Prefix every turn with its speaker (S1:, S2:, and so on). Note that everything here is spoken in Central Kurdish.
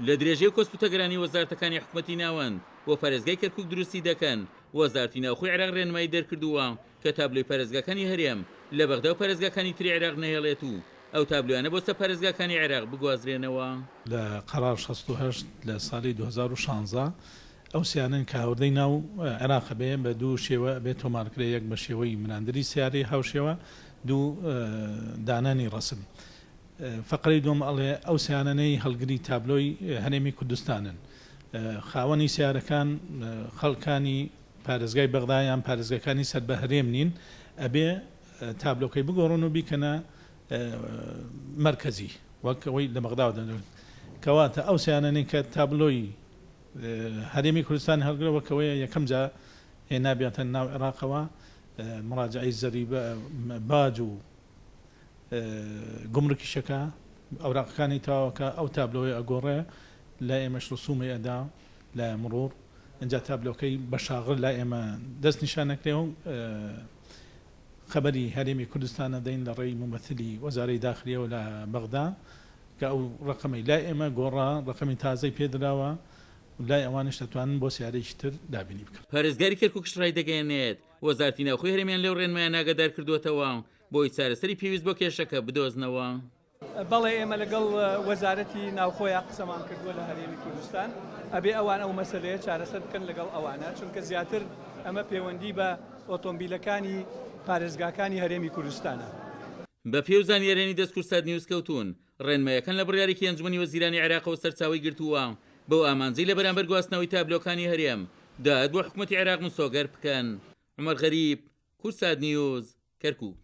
S1: لە درێژەی کۆسپوتەگرانی وەزارەتەکانی حکوومەتی ناوەند بۆ پارێزگای کەرکووک دروستی دەکەن. وەزارەتی ناوخۆی عێراق ڕێنمایی دەرکردووە کە تابلۆی پارێزگاکانی هەرێم لە بەغدا و پارێزگاکانی تری عێراق نەهێڵێت و ئەو تابلۆیانە بۆ سە پارێزگاکانی عێراق بگوازرێنەوە.
S2: لە قەرار 68 لە ساڵی 2016 ئەو سیانن کە هەوردەی ناو عێراق بێ بە دوو شێوە بێت تۆمارکرێ، یەک بە شێوەی مناندری سیاری هاوشێوە، دوو دانانی ڕسم. فقرەی دوم ئەڵێ ئەو سیانانەی هەڵگری تابلۆی هەرێمی کوردستانن. خاوەنی سیارەکان خەڵکانی پارێزگای بەغدایان پارێزگەکانی سەر بە هەرێم نین، ئەبێ تابلۆکەی بگۆڕن و بیکەنە مرکزی وەک ئەوەی لە بەغداوە دەنێت. کەواتە ئەو سیانانەی کە تابلۆی هەرێمی کوردستان هەڵگرەوەکەوەیە یەکەم جا هێنابێتە ناو عێراقەوە، مراجعی زەریبە باج و گومرکیشەکە ئەوراقەکانی تاوەکە ئەو تابلۆی ئەگۆڕێ، لا ئێمەش ڕسوومی ئەدا لە مرۆڤ ئەجا تابلۆکەی بە شاغل لا ئێمە دەست نیشانەکرێ و خەبەری هەرێمی کوردستانە دەین لە ڕێی ممەثلی وەزارەی داخلیەوە لە بەغدا کە ئەو ڕقەمەی لا ئێمە گۆڕا، ڕقەمی تازەی پێدراوە و لای ئەوانش دەتوانن بۆ سیارەیەکی تر دابینی بکەن.
S1: پارێزگاری کەرکووک شڕای دەگەیەنێت وەزارەتی ناوخۆی هەرێمیان لەو ڕێنمایان ئاگادار کردووەتەوە بۆی چارەسەری پێویست بۆ کێشەکە بدۆزنەوە.
S3: بەڵێ ئێمە لەگەڵ وەزارەتی ناوخۆیان قسەمان کردووە لە هەرێمی کوردستان، ئەبێ ئەوان ئەو مەسەلەیە چارەسەر بکەن لەگەڵ ئەوانە، چونکە زیاتر ئەمە پەیوەندی بە ئۆتۆمبیلەکانی پارێزگاکانی هەرێمی کوردستانە.
S1: بە پێو زانیاریانی دەستکورسات نیوز کەوتون ڕێنمایەکان لە بڕیارێکی ئەنجومەنی وەزیرانی عێراقەوە سەرچاوی گرتووە بەو ئامانجەی لە بەرامبەر گواستنەوەی تابلۆکانی هەرێم داهات بۆ حکوومەتی عێراق مسۆگەر بکەن. عومەر غەریب، کورسات نیوز، کەرکووک.